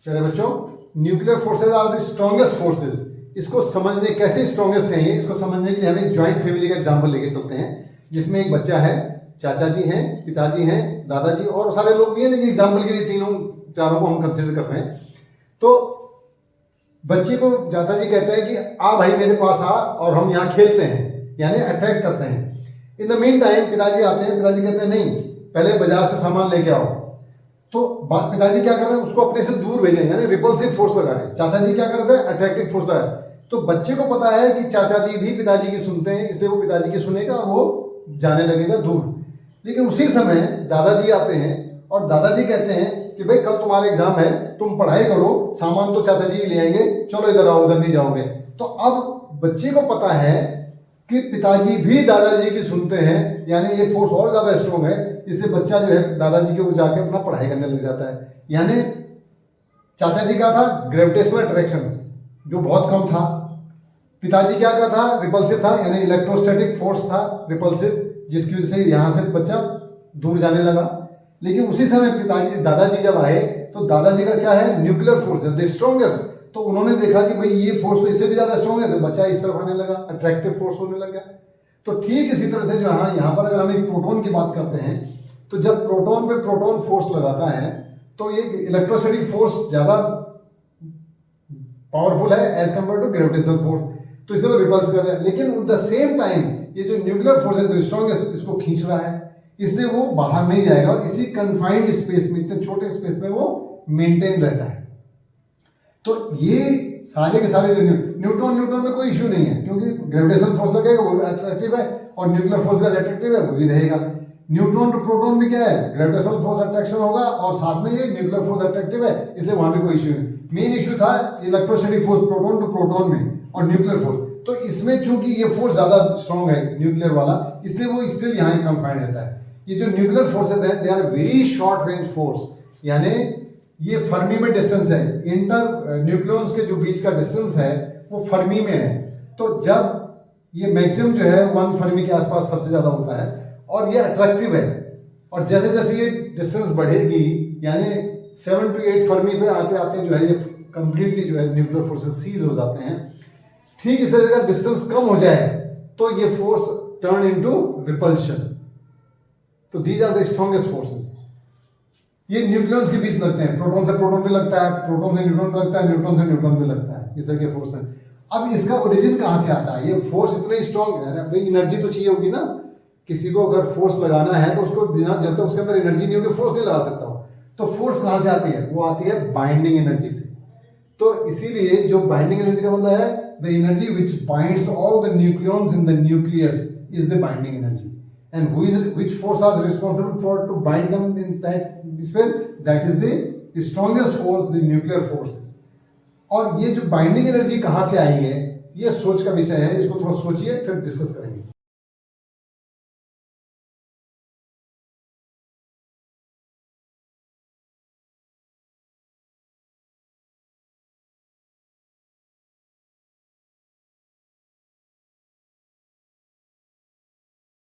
प्यारे बच्चों, nuclear forces are the strongest forces. इसको समझने कैसे स्ट्रॉन्गेस्ट है, इसको समझने के लिए हम एक ज्वाइंट फैमिली का एग्जांपल लेके चलते हैं, जिसमें एक बच्चा है, चाचा जी हैं, पिताजी हैं, दादाजी और सारे लोग भी हैं, लेकिन एग्जांपल के लिए तीनों चारों को हम कंसिडर कर रहे हैं। तो बच्चे को चाचा जी कहते हैं कि आ भाई मेरे पास आ और हम यहाँ खेलते हैं, यानी अट्रैक्ट करते हैं। इन द मीन टाइम पिताजी आते हैं, पिताजी कहते हैं नहीं, पहले बाजार से सामान लेके आओ। तो पिताजी क्या कर रहे हैं, उसको अपने से दूर भेजें, यानी रिपल्सिव फोर्स लगा रहे हैं। चाचा जी क्या करते हैं, अट्रैक्टिव फोर्स लगा रहे हैं। तो बच्चे को पता है कि चाचा जी भी पिताजी की सुनते हैं, इसलिए वो पिताजी की सुनेगा, वो जाने लगेगा दूर। लेकिन उसी समय दादाजी आते हैं और दादाजी कहते हैं कि भाई कल तुम्हारा एग्जाम है, तुम पढ़ाई करो, सामान तो चाचा जी ले आएंगे, चलो इधर आओ, उधर नहीं जाओगे। तो अब बच्चे को पता है कि पिताजी भी दादाजी की सुनते हैं, यानी ये फोर्स और ज्यादा स्ट्रॉन्ग है, इसलिए बच्चा जो है दादाजी के ऊपर जाके अपना पढ़ाई करने लग जाता है। यानी चाचा जी का था ग्रेविटेशनल अट्रैक्शन जो बहुत कम था, पिताजी क्या का था, रिपल्सिव था, यानी इलेक्ट्रोस्टैटिक फोर्स था रिपल्सिव, जिसकी वजह से यहां से बच्चा दूर जाने लगा। लेकिन उसी समय पिताजी दादाजी जब आए तो दादाजी का क्या है, न्यूक्लियर फोर्स है, द स्ट्रॉन्गेस्ट। तो उन्होंने देखा कि भाई ये फोर्स तो इससे भी ज्यादा स्ट्रॉन्ग है, तो बच्चा इस तरफ आने लगा, अट्रैक्टिव फोर्स होने लगा। तो ठीक इसी तरह से जो है यहाँ पर अगर हम एक प्रोटॉन की बात करते हैं, तो जब प्रोटॉन पे प्रोटॉन फोर्स लगाता है तो ये इलेक्ट्रोस्टैटिक फोर्स ज्यादा पावरफुल है as compare to gravitational force, तो इसे वो रिपल्स कर रहा है। लेकिन एट द सेम टाइम ये जो न्यूक्लियर फोर्स है, जो स्ट्रॉन्गेस्ट, इसको खींच रहा है, इसलिए वो बाहर नहीं जाएगा, इसी कन्फाइंड स्पेस में, इतने छोटे स्पेस में वो मेंटेन रहता है। तो ये सारे के सारे जो न्यूट्रॉन में कोई इश्यू नहीं है, क्योंकि ग्रेविटेशनल फोर्स लगेगा, वो भी अट्रैक्टिव है, और न्यूक्लियर फोर्स भी अट्रैक्टिव है, वो भी रहेगा। न्यूट्रॉन टू प्रोटॉन में क्या है, ग्रेविटेशनल फोर्स अट्रैक्शन होगा, और साथ में ये न्यूक्लियर फोर्स अट्रैक्टिव है, इसलिए वहां भी कोई इश्यू नहीं। मेन इश्यू था electrostatic force proton to proton में और न्यूक्लियर फोर्स। तो इसमें चूंकि ये फोर्स ज्यादा स्ट्रॉन्ग है न्यूक्लियर वाला, इसलिए वो स्टिल यहाँ कंफाइंड रहता है। ये जो न्यूक्लियर फोर्सेज है, they are very short range force, यानी ये फर्मी में डिस्टेंस है, इंटर न्यूक्लियॉन्स के जो बीच का डिस्टेंस है वो फर्मी में है। तो जब ये मैक्सिमम जो है 1 फर्मी के आसपास सबसे ज्यादा होता है, और ये अट्रैक्टिव है, और जैसे जैसे ये डिस्टेंस बढ़ेगी, यानी 7 to 8 फर्मी पे आते आते जो है ये कंप्लीटली जो है न्यूक्लियर फोर्सेस सीज हो जाते हैं। ठीक इस तरह का डिस्टेंस कम हो जाए तो ये फोर्स टर्न इनटू रिपल्शन। तो these are the strongest forces. ये न्यूक्लियॉन्स के बीच लगते हैं, प्रोटॉन से प्रोटॉन पे लगता है, प्रोटॉन से न्यूट्रॉन पे लगता है, न्यूट्रॉन से न्यूट्रॉन पे लगता है, इस तरह के फोर्स है। अब इसका ओरिजिन कहां से आता है, ये फोर्स इतना स्ट्रॉन्ग है, भाई एनर्जी तो चाहिए होगी ना, किसी को अगर फोर्स लगाना है तो उसको बिना, जब तक उसके अंदर एनर्जी नहीं होगी फोर्स नहीं लगा सकता हो। तो फोर्स कहां से आती है, वो आती है बाइंडिंग एनर्जी से। तो इसीलिए जो बाइंडिंग एनर्जी का मतलब है, the energy which binds all the nucleons in the nucleus is the binding energy, and which force is responsible for to bind them in this way, that is the strongest force, the nuclear forces। और ये जो binding energy कहां से आई है, ये सोच का विषय है, इसको थोड़ा सोचिए फिर डिस्कस करेंगे।